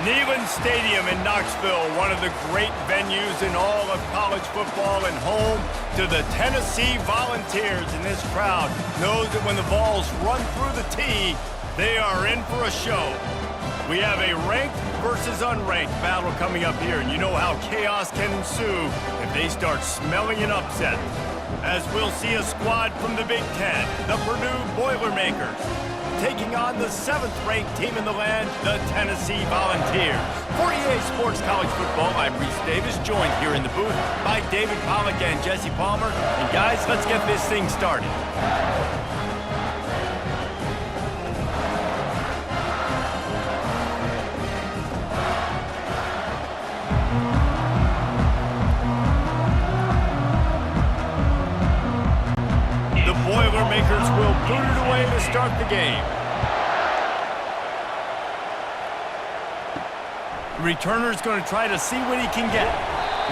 Neyland Stadium in Knoxville, one of the great venues in all of college football and home to the Tennessee Volunteers. And this crowd knows that when the balls run through the tee, they are in for a show. We have a ranked versus unranked battle coming up here, and you know how chaos can ensue if they start smelling an upset. As we'll see a squad from the Big Ten, the Purdue Boilermakers, taking on the 7th-ranked team in the land, the Tennessee Volunteers. For EA Sports College Football, I'm Reese Davis, joined here in the booth by David Pollack and Jesse Palmer. And guys, let's get this thing started. The Boilermakers will boot it away to start the game. The returner's going to try to see what he can get.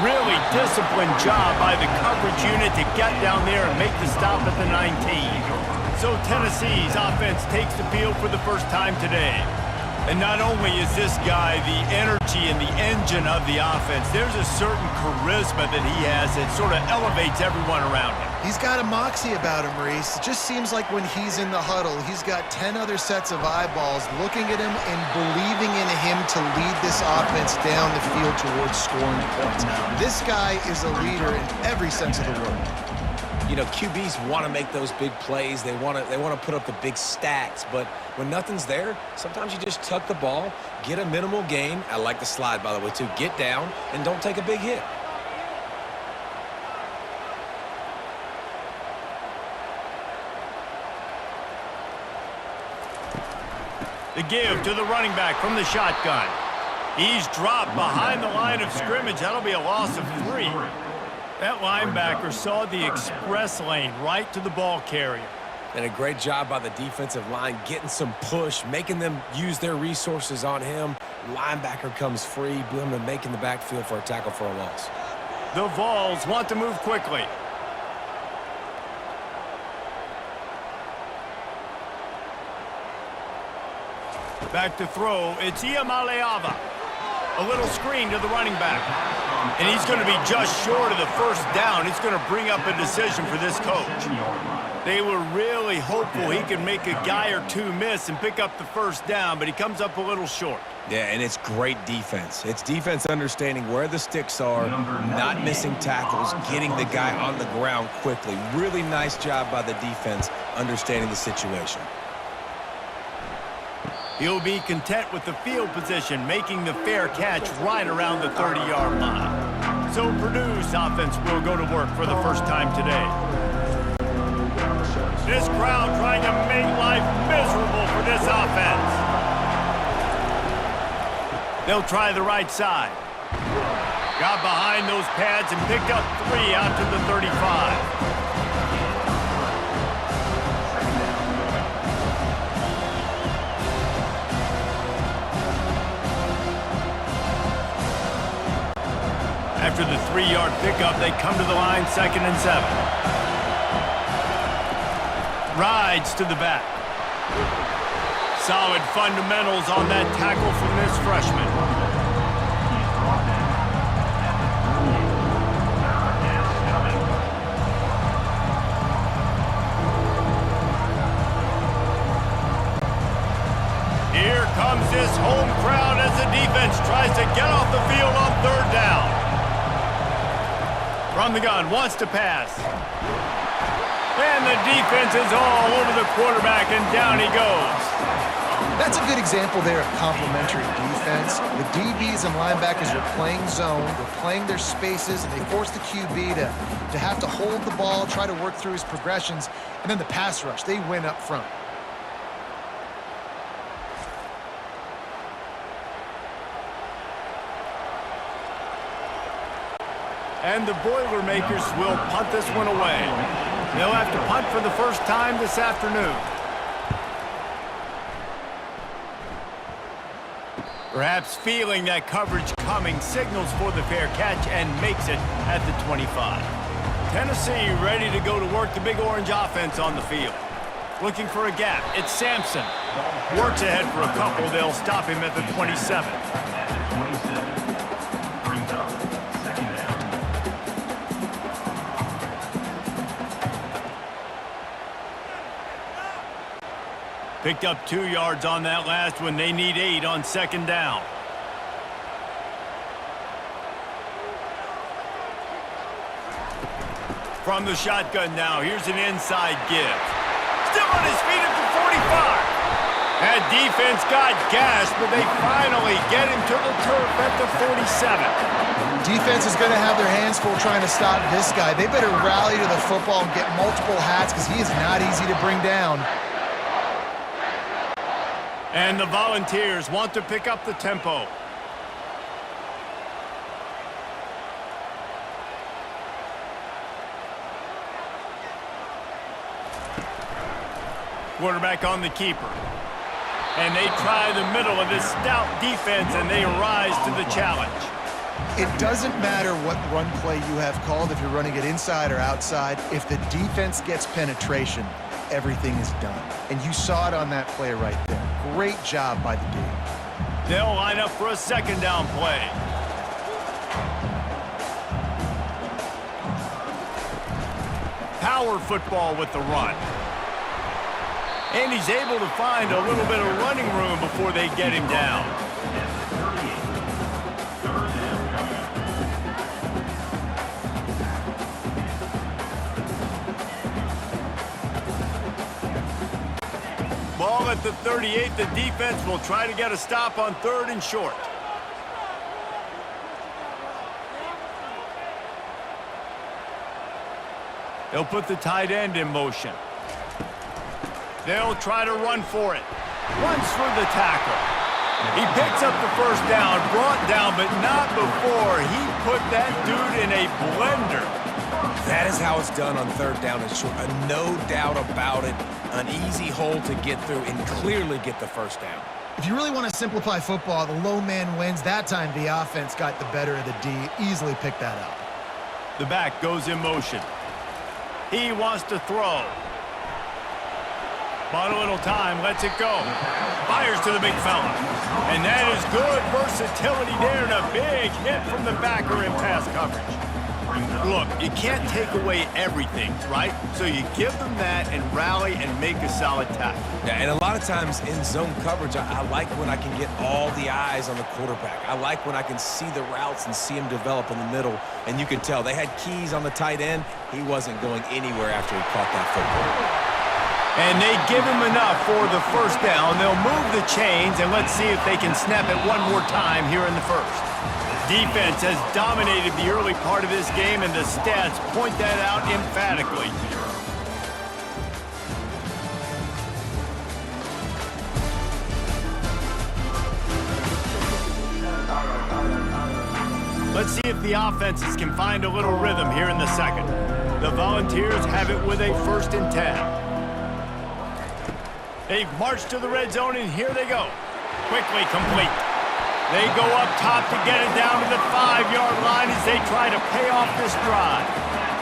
Really disciplined job by the coverage unit to get down there and make the stop at the 19. So Tennessee's offense takes the field for the first time today. And not only is this guy the energy and the engine of the offense, there's a certain charisma that he has that sort of elevates everyone around him. He's got a moxie about him, Reese. It just seems like when he's in the huddle, he's got 10 other sets of eyeballs looking at him and believing in him to lead this offense down the field towards scoring points. This guy is a leader in every sense of the word. You know, QBs want to make those big plays. They want to put up the big stats. But when nothing's there, sometimes you just tuck the ball, get a minimal gain. I like the slide, by the way, too. Get down and don't take a big hit. The give to the running back from the shotgun. He's dropped behind the line of scrimmage. That'll be a loss of 3. That linebacker saw the express lane right to the ball carrier. And a great job by the defensive line getting some push, making them use their resources on him. Linebacker comes free, boom, and making the backfield for a tackle for a loss. The Vols want to move quickly. Back to throw, it's Iamaleava. A little screen to the running back. And he's going to be just short of the first down. It's going to bring up a decision for this coach. They were really hopeful he could make a guy or two miss and pick up the first down, but he comes up a little short. Yeah, and it's great defense. It's defense understanding where the sticks are, not missing tackles, getting the guy on the ground quickly. Really nice job by the defense understanding the situation. He'll be content with the field position, making the fair catch right around the 30-yard line. So Purdue's offense will go to work for the first time today. This crowd trying to make life miserable for this offense. They'll try the right side. Got behind those pads and picked up 3 out to the 35. After the 3-yard pickup, they come to the line, 2nd and 7. Rides to the back. Solid fundamentals on that tackle from this freshman. Here comes this home crowd as the defense tries to get off the field on 3rd down. From the gun, wants to pass. And the defense is all over the quarterback, and down he goes. That's a good example there of complementary defense. The DBs and linebackers are playing zone, they're playing their spaces, and they force the QB to have to hold the ball, try to work through his progressions, and then the pass rush, they win up front. And the Boilermakers will punt this one away. They'll have to punt for the first time this afternoon. Perhaps feeling that coverage coming, signals for the fair catch and makes it at the 25. Tennessee ready to go to work the Big Orange offense on the field. Looking for a gap. It's Sampson. Works ahead for a couple. They'll stop him at the 27. Picked up 2 yards on that last one. They need 8 on second down. From the shotgun now, here's an inside give. Still on his feet at the 45. That defense got gashed, but they finally get him to the turf at the 47. Defense is going to have their hands full trying to stop this guy. They better rally to the football and get multiple hats because he is not easy to bring down. And the Volunteers want to pick up the tempo. Quarterback on the keeper. And they try the middle of this stout defense, and they rise to the challenge. It doesn't matter what run play you have called, if you're running it inside or outside. If the defense gets penetration, everything is done. And you saw it on that play right there. Great job by the D. They'll line up for a second down play. Power football with the run. And he's able to find a little bit of running room before they get him down. Ball at the 38. The defense will try to get a stop on 3rd and short. They'll put the tight end in motion. They'll try to run for it. Runs through the tackle. He picks up the first down, brought down, but not before he put that dude in a blender. That is how it's done on 3rd down and short. No doubt about it. An easy hole to get through and clearly get the first down. If you really want to simplify football, the low man wins. That time the offense got the better of the D. Easily picked that up. The back goes in motion. He wants to throw. Bought a little time, lets it go. Fires to the big fella. And that is good versatility there and a big hit from the backer in pass coverage. Look, you can't take away everything, right? So you give them that and rally and make a solid tackle. Yeah, and a lot of times in zone coverage, I like when I can get all the eyes on the quarterback. I like when I can see the routes and see him develop in the middle. And you can tell they had keys on the tight end. He wasn't going anywhere after he caught that football. And they give him enough for the first down. They'll move the chains, and let's see if they can snap it one more time here in the first. Defense has dominated the early part of this game, and the stats point that out emphatically. Let's see if the offenses can find a little rhythm here in the second. The Volunteers have it with a 1st and 10. They've marched to the red zone, and here they go. Quickly complete. They go up top to get it down to the 5-yard line as they try to pay off this drive.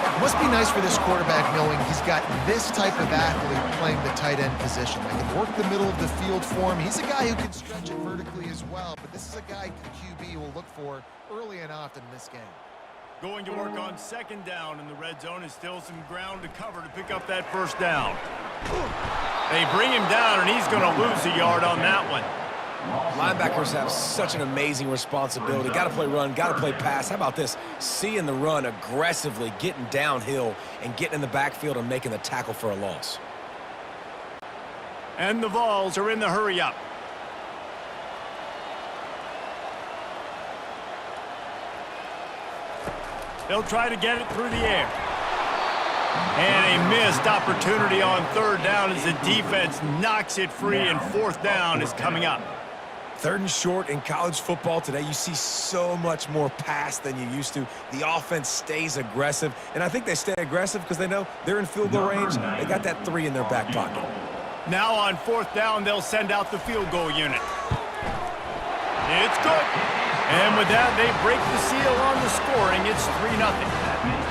It must be nice for this quarterback knowing he's got this type of athlete playing the tight end position. They can work the middle of the field for him. He's a guy who can stretch it vertically as well, but this is a guy the QB will look for early and often in this game. Going to work on second down in the red zone is still some ground to cover to pick up that first down. They bring him down, and he's going to lose a yard on that one. Linebackers have such an amazing responsibility. Got to play run, got to play pass. How about this? Seeing the run aggressively, getting downhill, and getting in the backfield and making the tackle for a loss. And the Vols are in the hurry-up. They'll try to get it through the air. And a missed opportunity on 3rd down as the defense knocks it free, and 4th down is coming up. 3rd and short in college football today, you see so much more pass than you used to. The offense stays aggressive, and I think they stay aggressive because they know they're in field goal range. They got that 3 in their back pocket. Now on 4th down, they'll send out the field goal unit. It's good. And with that, they break the seal on the scoring. It's 3-0.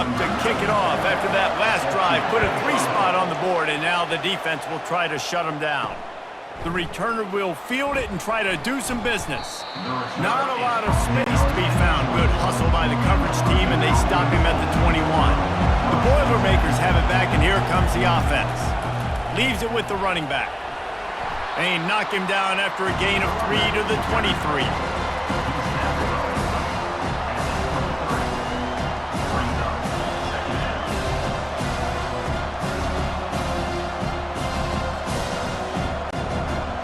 up to kick it off after that last drive. Put a 3-spot on the board, and now the defense will try to shut him down. The returner will field it and try to do some business. Not a lot of space to be found. Good hustle by the coverage team, and they stop him at the 21. The Boilermakers have it back, and here comes the offense. Leaves it with the running back. They knock him down after a gain of 3 to the 23.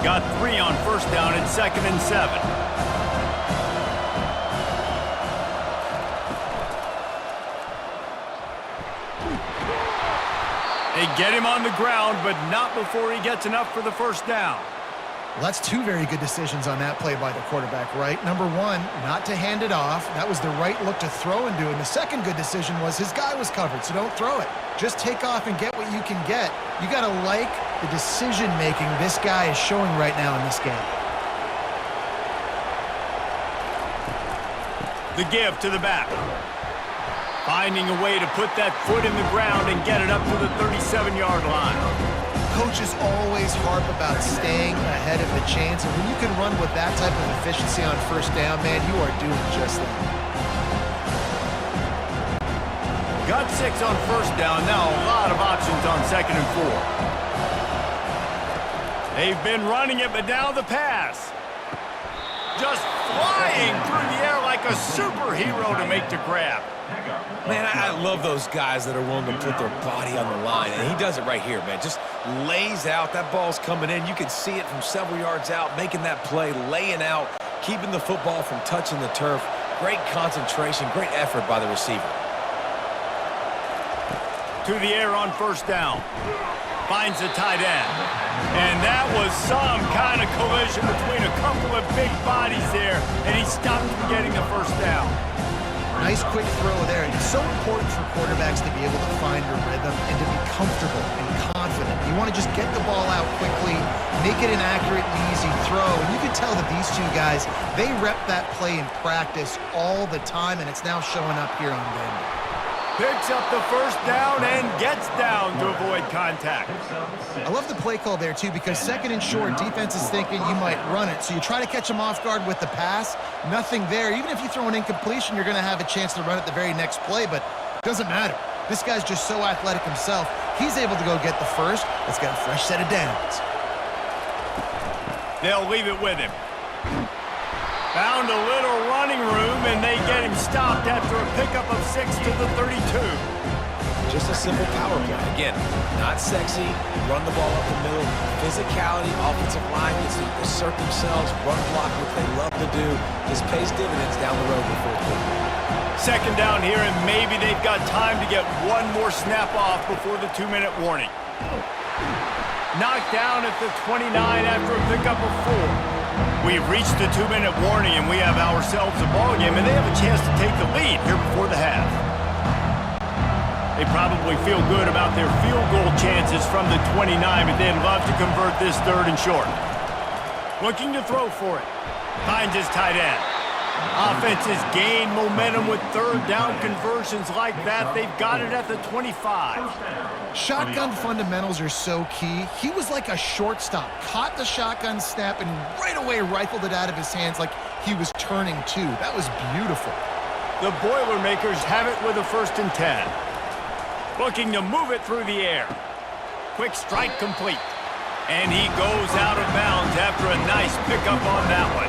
Got 3 on first down and 2nd and 7. They get him on the ground, but not before he gets enough for the first down. Well, that's 2 very good decisions on that play by the quarterback, right? Number 1, not to hand it off. That was the right look to throw into, and the second good decision was his guy was covered, so don't throw it. Just take off and get what you can get. You got to like the decision-making this guy is showing right now in this game. The give to the back. Finding a way to put that foot in the ground and get it up to the 37-yard line. Coaches always harp about staying ahead of the chains, and when you can run with that type of efficiency on first down, man, you are doing just that. Got 6 on first down. Now a lot of options on 2nd and 4. They've been running it, but now the pass. Just flying through the air like a superhero to make the grab. Man, I love those guys that are willing to put their body on the line, and he does it right here, man. Just lays out. That ball's coming in. You can see it from several yards out, making that play, laying out, keeping the football from touching the turf. Great concentration, great effort by the receiver. To the air on first down. Finds the tight end. And that was some kind of collision between a couple of big bodies there, and he stopped from getting the first down. Nice quick throw there. It's so important for quarterbacks to be able to find a rhythm and to be comfortable and confident. You want to just get the ball out quickly, make it an accurate and easy throw. And you can tell that these 2 guys, they rep that play in practice all the time, and it's now showing up here on Denver. Picks up the first down and gets down to avoid contact. I love the play call there, too, because 2nd and short, defense is thinking you might run it. So you try to catch them off guard with the pass. Nothing there. Even if you throw an incompletion, you're going to have a chance to run it the very next play, but it doesn't matter. This guy's just so athletic himself. He's able to go get the first. Let's get a fresh set of downs. They'll leave it with him. Found a little running room, and they get him stopped after a pickup of 6 to the 32. Just a simple power play. Again, not sexy, run the ball up the middle, physicality, offensive line gets to assert themselves, run block, what they love to do. This pays dividends down the road before quarter. 2nd down here, and maybe they've got time to get one more snap off before the 2-minute warning. Knocked down at the 29 after a pickup of 4. We've reached the 2-minute warning, and we have ourselves a ball game, and they have a chance to take the lead here before the half. They probably feel good about their field goal chances from the 29, but they'd love to convert this 3rd and short. Looking to throw for it. Finds his tight end. Offenses gain momentum with 3rd down conversions like that. They've got it at the 25. Shotgun fundamentals are so key. He was like a shortstop, caught the shotgun snap, and right away rifled it out of his hands like he was turning 2. That was beautiful. The Boilermakers have it with a 1st and 10. Looking to move it through the air. Quick strike complete. And he goes out of bounds after a nice pickup on that one.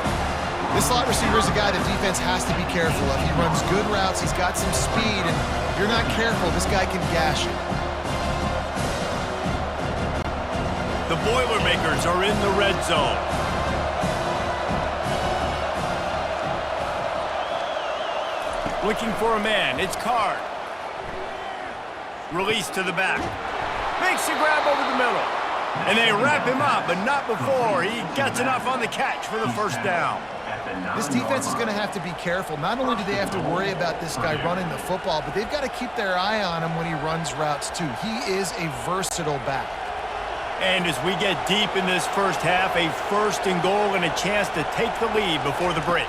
This slot receiver is a guy the defense has to be careful of. He runs good routes, he's got some speed, and if you're not careful, this guy can gash you. The Boilermakers are in the red zone. Looking for a man, it's Card. Release to the back. Makes the grab over the middle. And they wrap him up, but not before he gets enough on the catch for the first down. This defense is going to have to be careful. Not only do they have to worry about this guy running the football, but they've got to keep their eye on him when he runs routes too. He is a versatile back. And as we get deep in this first half, a 1st and goal and a chance to take the lead before the break.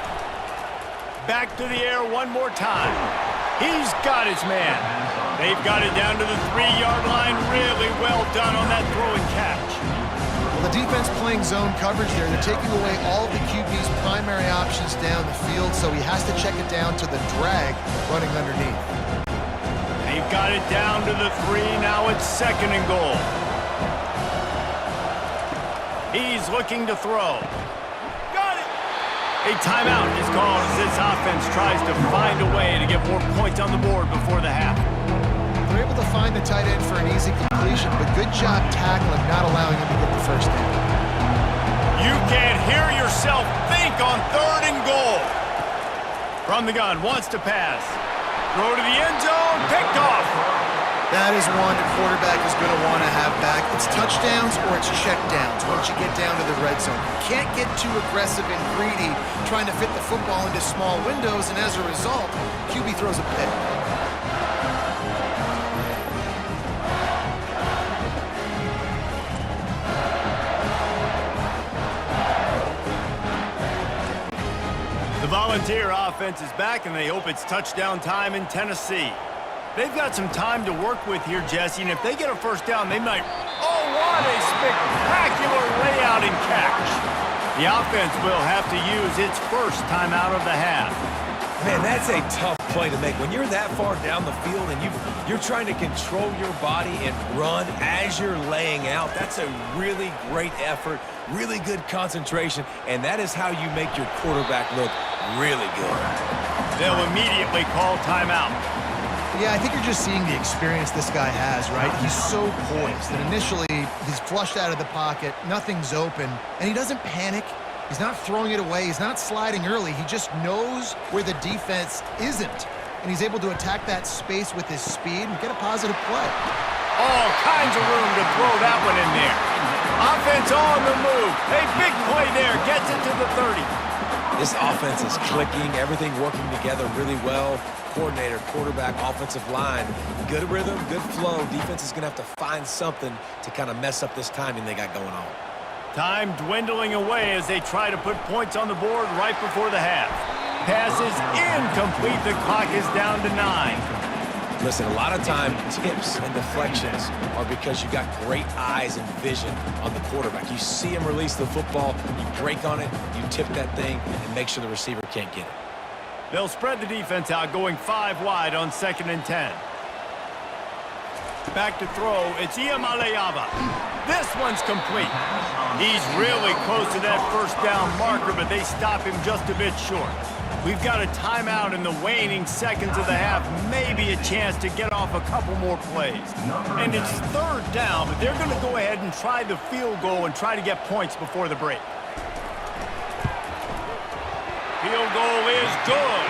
Back to the air one more time. He's got his man. They've got it down to the 3-yard line. Really well done on that throw and catch. Well, the defense playing zone coverage there. They're taking away all of the QB's primary options down the field, so he has to check it down to the drag running underneath. They've got it down to the 3. Now it's 2nd and goal. He's looking to throw. Got it! A timeout is called as this offense tries to find a way to get more points on the board before the half. They're able to find the tight end for an easy completion, but good job tackling, not allowing him to get the first down. You can't hear yourself think on 3rd and goal. From the gun, wants to pass. Throw to the end zone, picked off. That is one the quarterback is going to want to have back. It's touchdowns or it's checkdowns once you get down to the red zone. You can't get too aggressive and greedy trying to fit the football into small windows, and as a result, QB throws a pick. The Volunteer offense is back, and they hope it's touchdown time in Tennessee. They've got some time to work with here, Jesse, and if they get a first down, they might... Oh, what a spectacular layout and catch. The offense will have to use its first timeout of the half. Man, that's a tough play to make. When you're that far down the field and you're trying to control your body and run as you're laying out, that's a really great effort, really good concentration, and that is how you make your quarterback look really good. They'll immediately call timeout. Yeah, I think you're just seeing the experience this guy has, right? He's so poised that initially he's flushed out of the pocket, nothing's open, and he doesn't panic. He's not throwing it away. He's not sliding early. He just knows where the defense isn't, and he's able to attack that space with his speed and get a positive play. All kinds of room to throw that one in there. Offense on the move. A big play there. Gets it to the 30. This offense is clicking, everything working together really well. Coordinator, quarterback, offensive line, good rhythm, good flow. Defense is going to have to find something to kind of mess up this timing they got going on. Time dwindling away as they try to put points on the board right before the half. Pass is incomplete. The clock is down to 9. Listen, a lot of time, tips and deflections are because you got great eyes and vision on the quarterback. You see him release the football, you break on it, you tip that thing, and make sure the receiver can't get it. They'll spread the defense out, going 5 wide on 2nd and 10. Back to throw, it's Iamaleava. This one's complete. He's really close to that first down marker, but they stop him just a bit short. We've got a timeout in the waning seconds of the half, maybe a chance to get off a couple more plays. And it's 3rd down, but they're going to go ahead and try the field goal and try to get points before the break. Field goal is good.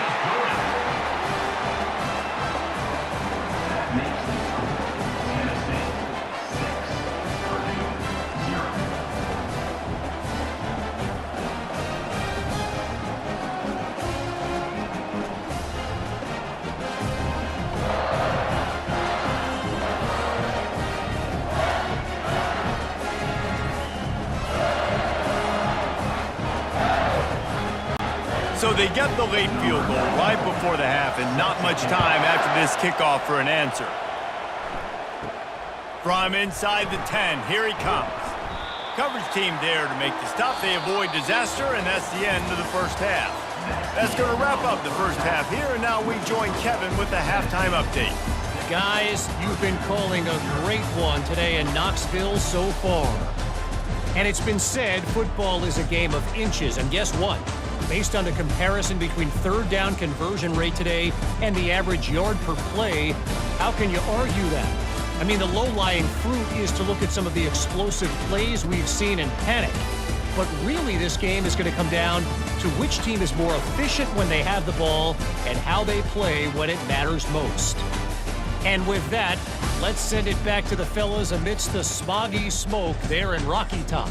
So they get the late field goal right before the half, and not much time after this kickoff for an answer. From inside the 10, here he comes. Coverage team there to make the stop. They avoid disaster, and that's the end of the first half. That's going to wrap up the first half here, and now we join Kevin with the halftime update. Guys, you've been calling a great one today in Knoxville so far. And it's been said football is a game of inches, and guess what? Based on the comparison between 3rd down conversion rate today and the average yard per play, how can you argue that? I mean, the low-lying fruit is to look at some of the explosive plays we've seen and panic. But really, this game is going to come down to which team is more efficient when they have the ball and how they play when it matters most. And with that, let's send it back to the fellas amidst the smoggy smoke there in Rocky Top.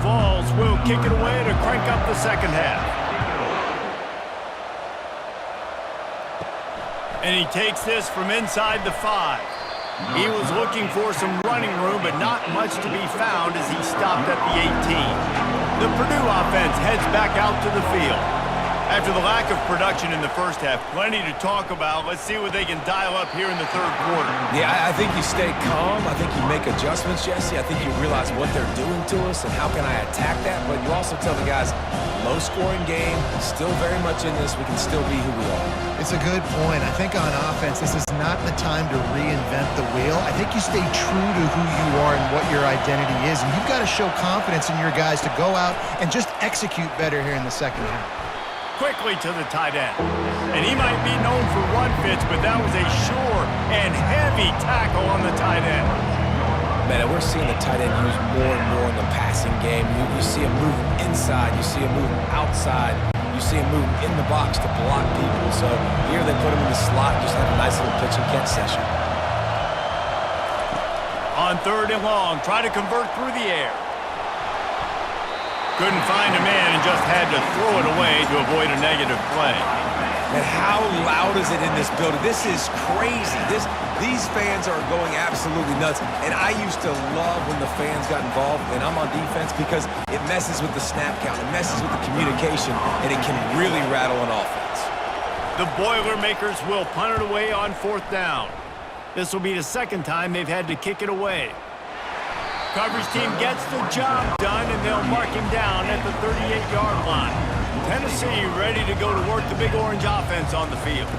Vols will kick it away to crank up the second half. And he takes this from inside the 5. He was looking for some running room, but not much to be found as he stopped at the 18. The Purdue offense heads back out to the field. After the lack of production in the first half, plenty to talk about. Let's see what they can dial up here in the third quarter. Yeah, I think you stay calm. I think you make adjustments, Jesse. I think you realize what they're doing to us and how can I attack that. But you also tell the guys, low-scoring game, still very much in this. We can still be who we are. It's a good point. I think on offense, this is not the time to reinvent the wheel. I think you stay true to who you are and what your identity is. And you've got to show confidence in your guys to go out and just execute better here in the second half. Quickly to the tight end. And he might be known for run fits, but that was a sure and heavy tackle on the tight end. Man, we're seeing the tight end used more and more in the passing game. You see him moving inside. You see him moving outside. You see him moving in the box to block people. So here they put him in the slot, just have a nice little pitch and catch session. On third and long, try to convert through the air. Couldn't find a man and just had to throw it away to avoid a negative play. And how loud is it in this building? This is crazy. These fans are going absolutely nuts. And I used to love when the fans got involved, and I'm on defense, because it messes with the snap count, it messes with the communication, and it can really rattle an offense. The Boilermakers will punt it away on fourth down. This will be the second time they've had to kick it away. Coverage team gets the job done, and they'll mark him down at the 38-yard line. Tennessee ready to go to work the Big Orange offense on the field.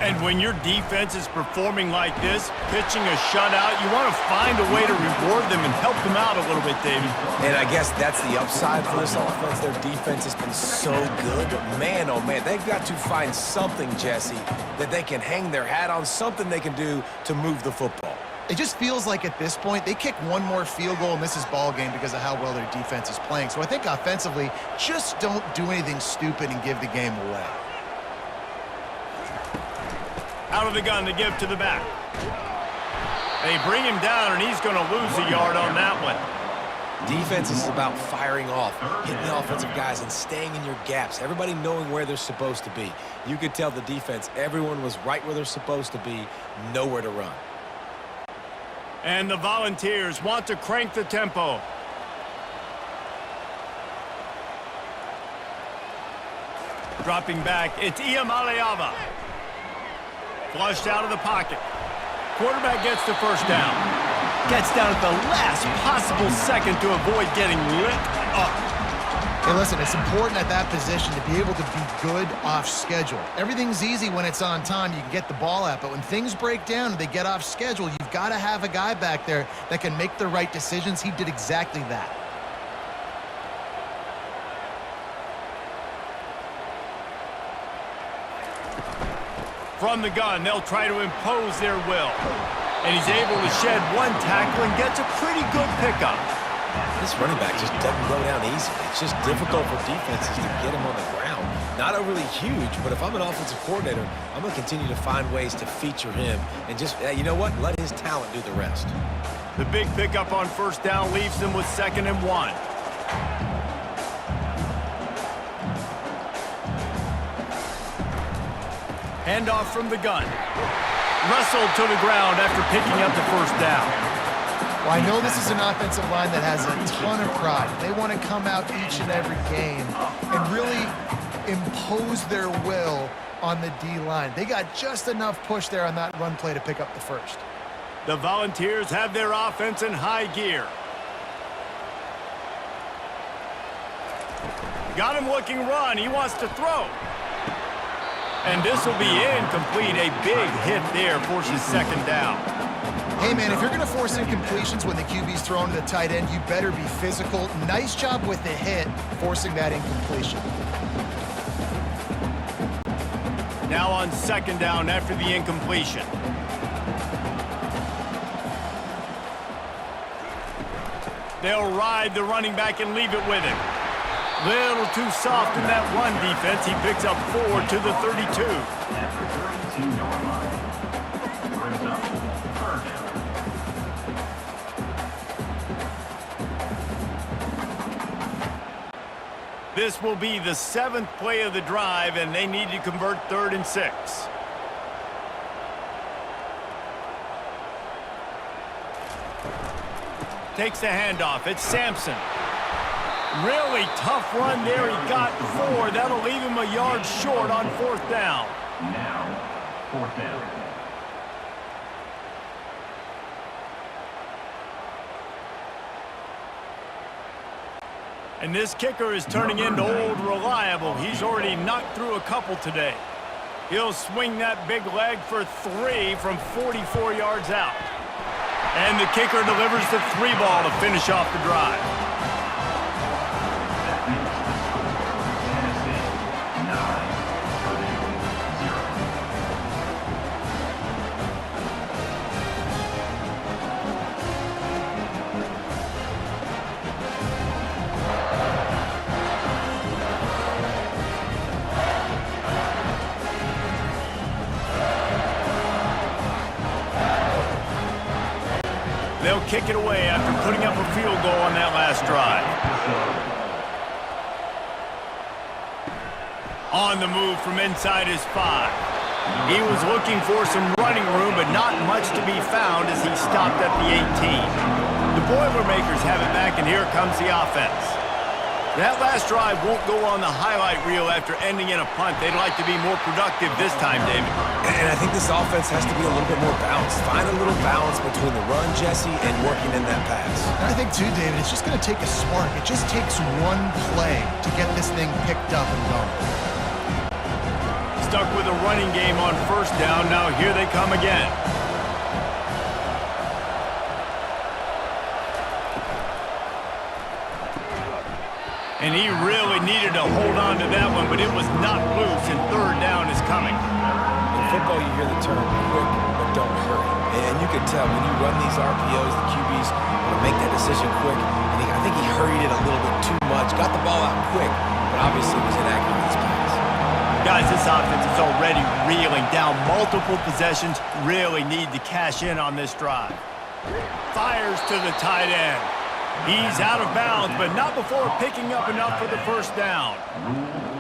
And when your defense is performing like this, pitching a shutout, you want to find a way to reward them and help them out a little bit, David. And I guess that's the upside for this offense. Their defense has been so good. But man, oh man, they've got to find something, Jesse, that they can hang their hat on, something they can do to move the football. It just feels like at this point, they kick one more field goal and this is ball game because of how well their defense is playing. So I think offensively, just don't do anything stupid and give the game away. Out of the gun to give to the back. They bring him down, and he's going to lose a yard on that one. Defense is about firing off, hitting the offensive guys, and staying in your gaps. Everybody knowing where they're supposed to be. You could tell the defense, everyone was right where they're supposed to be, nowhere to run. And the Volunteers want to crank the tempo. Dropping back, it's Iamaleava. Flushed out of the pocket. Quarterback gets the first down. Gets down at the last possible second to avoid getting lit up. Hey, listen, it's important at that position to be able to be good off schedule. Everything's easy when it's on time. You can get the ball out, but when things break down and they get off schedule, you've got to have a guy back there that can make the right decisions. He did exactly that. From the gun, they'll try to impose their will. And he's able to shed one tackle and gets a pretty good pickup. This running back just doesn't go down easy. It's just difficult for defenses to get him on the ground. Not overly huge, but if I'm an offensive coordinator, I'm going to continue to find ways to feature him and just, you know what, let his talent do the rest. The big pickup on first down leaves them with 2nd and 1. Handoff from the gun. Wrestled to the ground after picking up the first down. Well, I know this is an offensive line that has a ton of pride. They want to come out each and every game and really impose their will on the D-line. They got just enough push there on that run play to pick up the first. The Volunteers have their offense in high gear. Got him looking run. He wants to throw. And this will be incomplete. A big hit there forces 2nd down. Hey, man, if you're going to force incompletions when the QB's thrown to the tight end, you better be physical. Nice job with the hit, forcing that incompletion. Now on 2nd down after the incompletion. They'll ride the running back and leave it with him. Little too soft in that run defense. He picks up 4 to the 32. This will be the 7th play of the drive, and they need to convert 3rd and 6. Takes the handoff. It's Sampson. Really tough run there. He got 4. That'll leave him a yard short on 4th down. Now, 4th down. And this kicker is turning into old reliable. He's already knocked through a couple today. He'll swing that big leg for 3 from 44 yards out. And the kicker delivers the 3 ball to finish off the drive. They'll kick it away after putting up a field goal on that last drive. On the move from inside his 5. He was looking for some running room, but not much to be found as he stopped at the 18. The Boilermakers have it back, and here comes the offense. That last drive won't go on the highlight reel after ending in a punt. They'd like to be more productive this time, David. And I think this offense has to be a little bit more balanced. Find a little balance between the run, Jesse, and working in that pass. And I think, too, David, it's just going to take a spark. It just takes one play to get this thing picked up and going. Stuck with a running game on 1st down. Now here they come again. And he really needed to hold on to that one, but it was not loose, and 3rd down is coming. In football, you hear the term quick, but don't hurry. And you can tell when you run these RPOs, the QBs want to make that decision quick. And I think he hurried it a little bit too much, got the ball out quick, but obviously was inaccurate with his pass. Guys, this offense is already reeling down multiple possessions. Really need to cash in on this drive. Fires to the tight end. He's out of bounds, but not before picking up enough for the 1st down.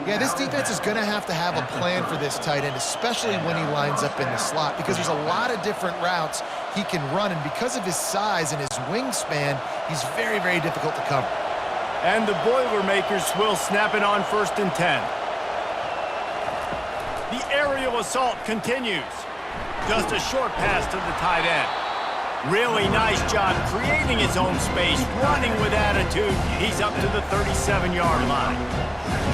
Yeah, this defense is going to have a plan for this tight end, especially when he lines up in the slot, because there's a lot of different routes he can run, and because of his size and his wingspan, he's very, very difficult to cover. And the Boilermakers will snap it on 1st and 10. The aerial assault continues. Just a short pass to the tight end. Really nice job creating his own space, running with attitude. He's up to the 37-yard line.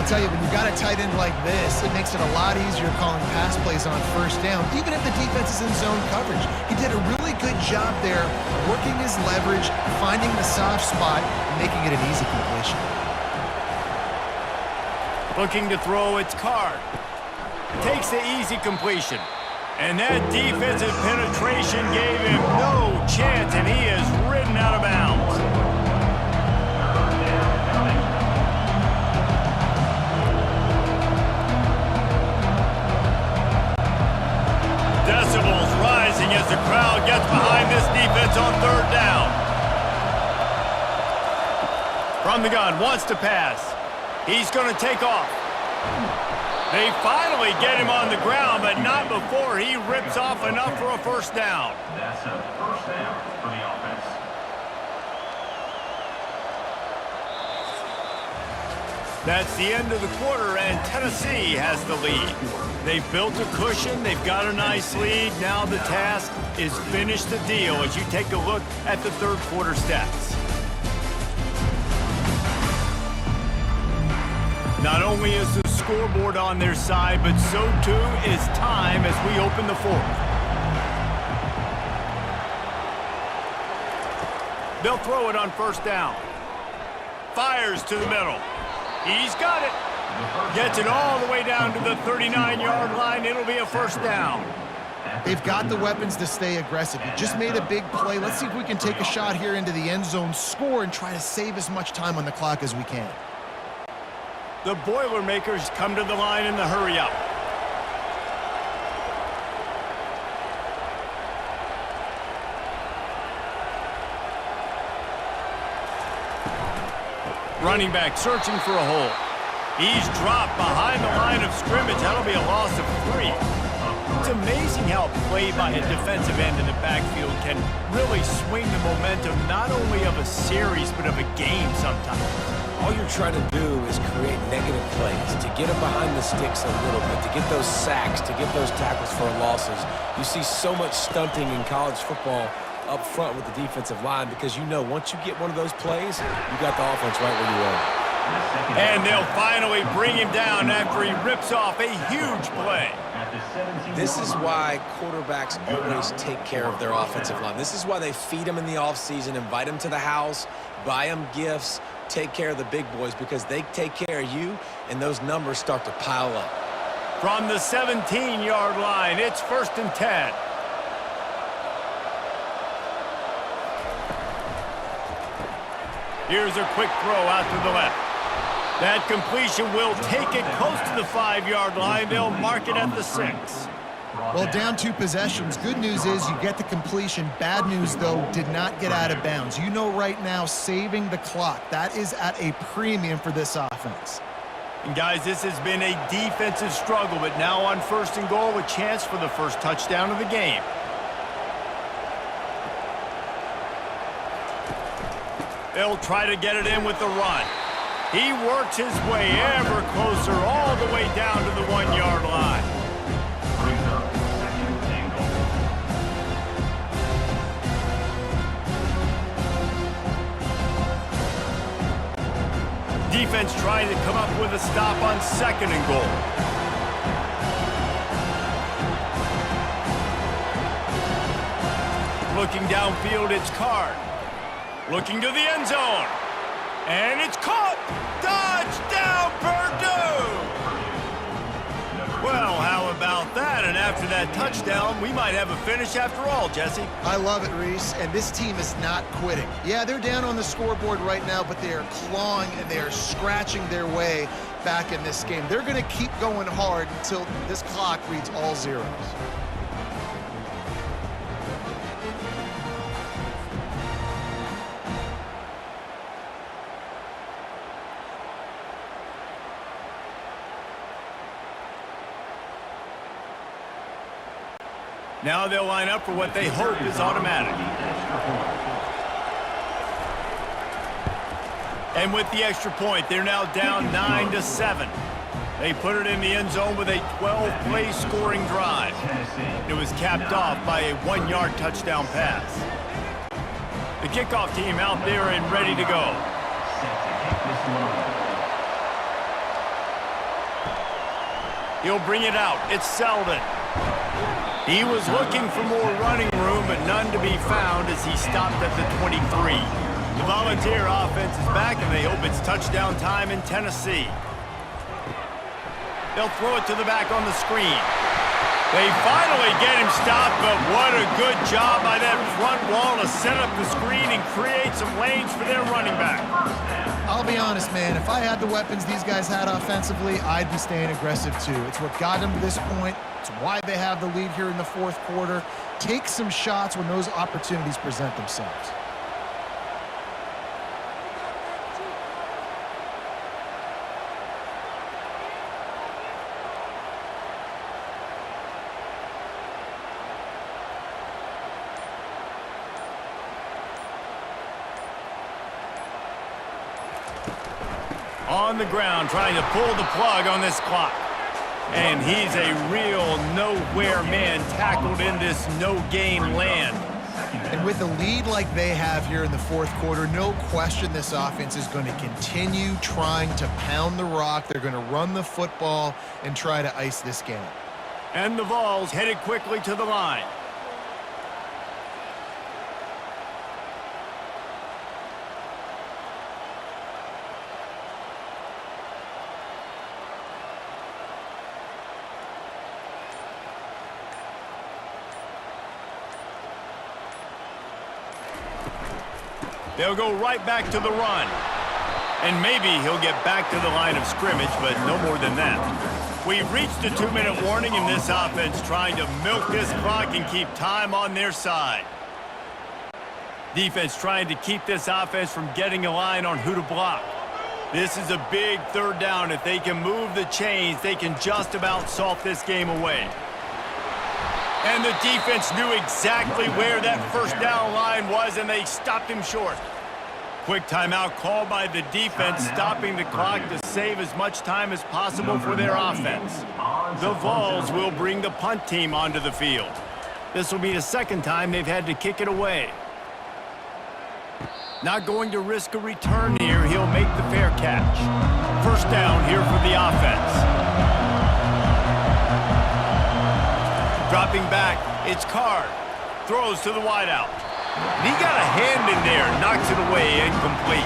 I'll tell you, when you've got a tight end like this, it makes it a lot easier calling pass plays on 1st down, even if the defense is in zone coverage. He did a really good job there, working his leverage, finding the soft spot, and making it an easy completion. Looking to throw its card. Takes the easy completion. And that defensive penetration gave him no chance, and he is ridden out of bounds. Decibels rising as the crowd gets behind this defense on 3rd down. From the gun, wants to pass. He's going to take off. They finally get him on the ground, but not before he rips off enough for a 1st down. That's a 1st down for the offense. That's the end of the quarter, and Tennessee has the lead. They've built a cushion. They've got a nice lead. Now the task is finish the deal as you take a look at the 3rd quarter stats. Not only is the scoreboard on their side, but so too is time as we open the 4th. They'll throw it on 1st down. Fires to the middle. He's got it. Gets it all the way down to the 39-yard line. It'll be a 1st down. They've got the weapons to stay aggressive. He just made a big play. Let's see if we can take a shot here into the end zone, score, and try to save as much time on the clock as we can. The Boilermakers come to the line in the hurry-up. Running back searching for a hole. He's dropped behind the line of scrimmage. That'll be a loss of 3. It's amazing how a play by a defensive end in the backfield can really swing the momentum not only of a series but of a game sometimes. all you're trying to do is create negative plays, to get them behind the sticks a little bit, to get those sacks, to get those tackles for losses. You see so much stunting in college football up front with the defensive line because you know once you get one of those plays, you got the offense right where you are. And they'll finally bring him down after he rips off a huge play. This is why quarterbacks always take care of their offensive line. This is why they feed them in the offseason, invite them to the house, buy them gifts, take care of the big boys because they take care of you, and those numbers start to pile up. From the 17-yard line, it's 1st and 10. Here's a quick throw out to the left. That completion will take it close to the 5-yard line. They'll mark it at the 6. Well, down 2 possessions. Good news is you get the completion. Bad news, though, did not get out of bounds. You know right now, saving the clock, that is at a premium for this offense. And guys, this has been a defensive struggle, but now on 1st and goal, a chance for the first touchdown of the game. They'll try to get it in with the run. He works his way ever closer all the way down to the 1-yard line. Brings up 2nd and goal. Defense trying to come up with a stop on 2nd and goal. Looking downfield, it's Card. Looking to the end zone. And it's caught! Touchdown, Purdue! Well, how about that? And after that touchdown, we might have a finish after all, Jesse. I love it, Reese, and this team is not quitting. Yeah, they're down on the scoreboard right now, but they are clawing and they are scratching their way back in this game. They're going to keep going hard until this clock reads all zeros. Now they'll line up for what they hope is automatic. And with the extra point, they're now down 9-7. They put it in the end zone with a 12-play scoring drive. It was capped off by a 1-yard touchdown pass. The kickoff team out there and ready to go. He'll bring it out. It's Selden. He was looking for more running room, but none to be found as he stopped at the 23. The Volunteer offense is back, and they hope it's touchdown time in Tennessee. They'll throw it to the back on the screen. They finally get him stopped, but what a good job by that front wall to set up the screen and create some lanes for their running back. I'll be honest, man, if I had the weapons these guys had offensively, I'd be staying aggressive too. It's what got them to this point. It's why they have the lead here in the 4th quarter. Take some shots when those opportunities present themselves. On the ground, trying to pull the plug on this clock. And he's a real nowhere man tackled in this no-gain land. And with a lead like they have here in the 4th quarter, no question this offense is going to continue trying to pound the rock. They're going to run the football and try to ice this game. And the Vols headed quickly to the line. They'll go right back to the run. And maybe he'll get back to the line of scrimmage, but no more than that. We've reached a 2-minute warning, and this offense trying to milk this clock and keep time on their side. Defense trying to keep this offense from getting a line on who to block. This is a big 3rd down. If they can move the chains, they can just about salt this game away. And the defense knew exactly where that 1st down line was, and they stopped him short. Quick timeout called by the defense, stopping the clock to save as much time as possible for their offense. The Vols will bring the punt team onto the field. This will be the second time they've had to kick it away. Not going to risk a return here. He'll make the fair catch. First down here for the offense. Dropping back, it's Card. Throws to the wideout. And he got a hand in there, knocks it away, incomplete.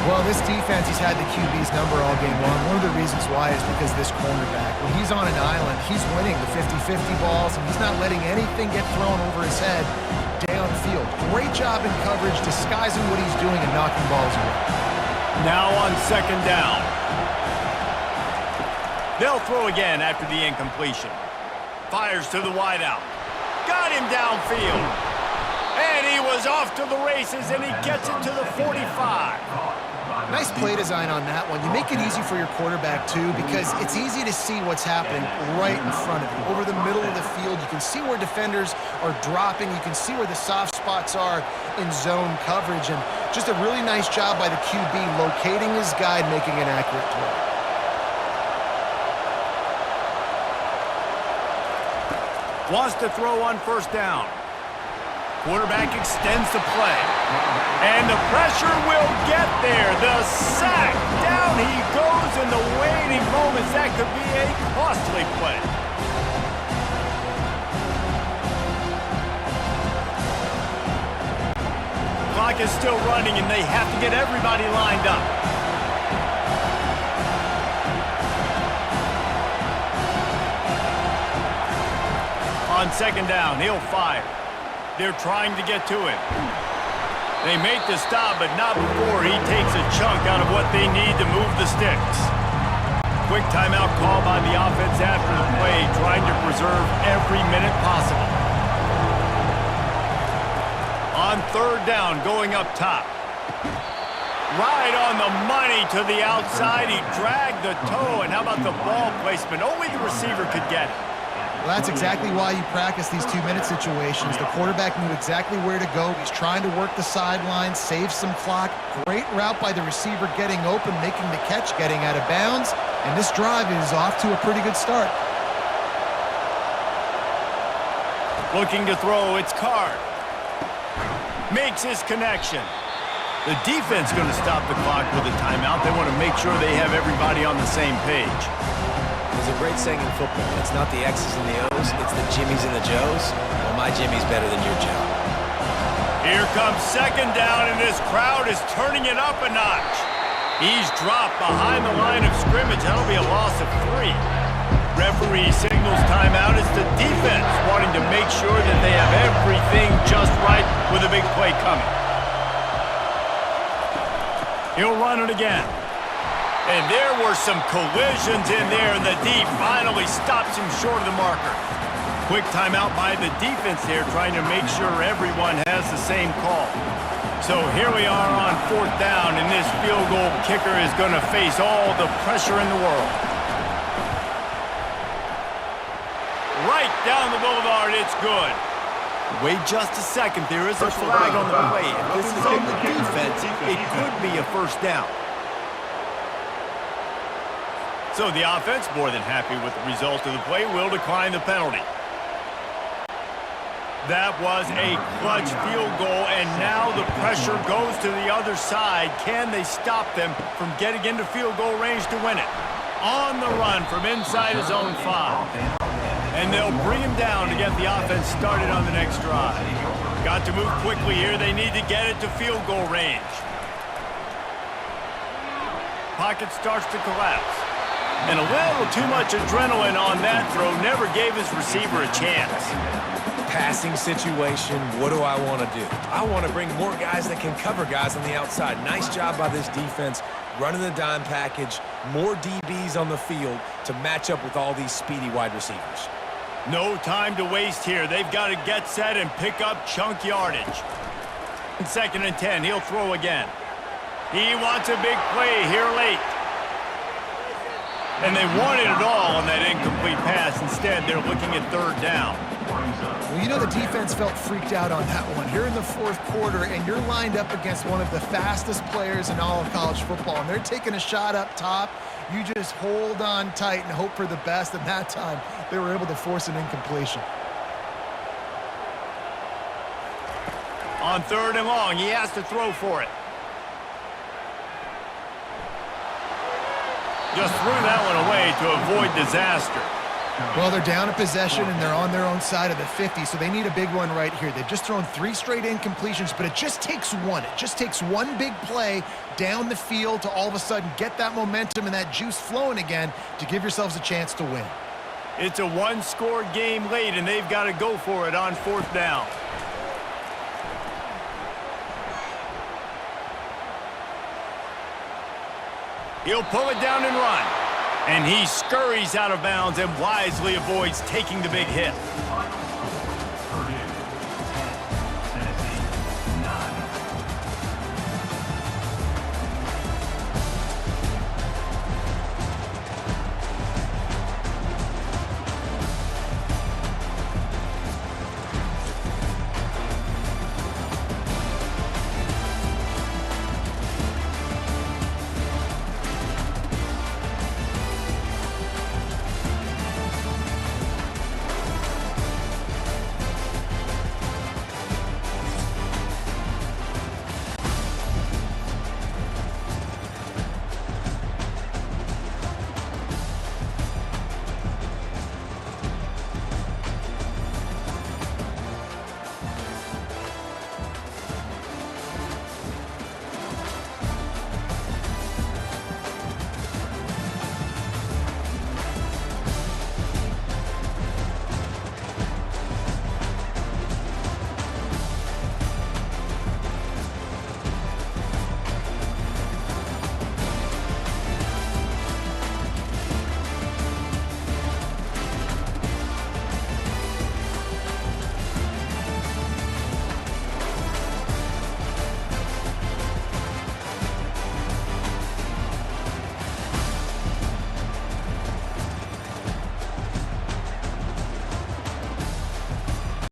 Well, this defense has had the QB's number all game long. One of the reasons why is because this cornerback, when he's on an island, he's winning the 50-50 balls, and he's not letting anything get thrown over his head downfield. Great job in coverage, disguising what he's doing and knocking balls away. Now on second down. They'll throw again after the incompletion. Fires to the wideout. Got him downfield. And he was off to the races, and he gets it to the 45. Nice play design on that one. You make it easy for your quarterback, too, because it's easy to see what's happening right in front of you. Over the middle of the field, you can see where defenders are dropping. You can see where the soft spots are in zone coverage. And just a really nice job by the QB locating his guy and making an accurate throw. Wants to throw on first down. Quarterback extends the play. And the pressure will get there. The sack. Down he goes in the waning moments. That could be a costly play. Clock is still running, and they have to get everybody lined up. On second down, he'll fire. They're trying to get to him. They make the stop, but not before he takes a chunk out of what they need to move the sticks. Quick timeout call by the offense after the play, trying to preserve every minute possible. On third down, going up top. Right on the money to the outside. He dragged the toe, and how about the ball placement? Only the receiver could get it. Well, that's exactly why you practice these 2-minute situations. The quarterback knew exactly where to go. He's trying to work the sidelines, save some clock. Great route by the receiver getting open, making the catch, getting out of bounds. And this drive is off to a pretty good start. Looking to throw, it's Card. Makes his connection. The defense going to stop the clock with a timeout. They want to make sure they have everybody on the same page. There's a great saying in football. It's not the X's and the O's, it's the Jimmies and the Joes. Well, my Jimmy's better than your Joe. Here comes second down, and this crowd is turning it up a notch. He's dropped behind the line of scrimmage. That'll be a loss of 3. Referee signals timeout. It's the defense wanting to make sure that they have everything just right with a big play coming. He'll run it again. And there were some collisions in there, and the D finally stops him short of the marker. Quick timeout by the defense there, trying to make sure everyone has the same call. So here we are on fourth down, and this field goal kicker is going to face all the pressure in the world. Right down the boulevard, it's good. Wait just a second, there is a flag on the play. If this is on the defense, it could be a first down. So the offense, more than happy with the result of the play, will decline the penalty. That was a clutch field goal, and now the pressure goes to the other side. Can they stop them from getting into field goal range to win it? On the run from inside his own 5. And they'll bring him down to get the offense started on the next drive. Got to move quickly here. They need to get it to field goal range. Pocket starts to collapse. And a little too much adrenaline on that throw never gave his receiver a chance. Passing situation, what do I want to do? I want to bring more guys that can cover guys on the outside. Nice job by this defense, running the dime package, more DBs on the field to match up with all these speedy wide receivers. No time to waste here. They've got to get set and pick up chunk yardage. Second and 10, he'll throw again. He wants a big play here late. And they wanted it all on that incomplete pass. Instead, they're looking at third down. brings up. Well, you know the defense felt freaked out on that one. You're in the fourth quarter, and you're lined up against one of the fastest players in all of college football, and they're taking a shot up top. You just hold on tight and hope for the best, and that time they were able to force an incompletion. On 3rd and long, he has to throw for it. Just threw that one away to avoid disaster. Well, they're down a possession, and they're on their own side of the 50, so they need a big one right here. They've just thrown 3 straight incompletions, but it just takes one. It just takes one big play down the field to all of a sudden get that momentum and that juice flowing again to give yourselves a chance to win. It's a one-score game late, and they've got to go for it on 4th down. He'll pull it down and run. And he scurries out of bounds and wisely avoids taking the big hit.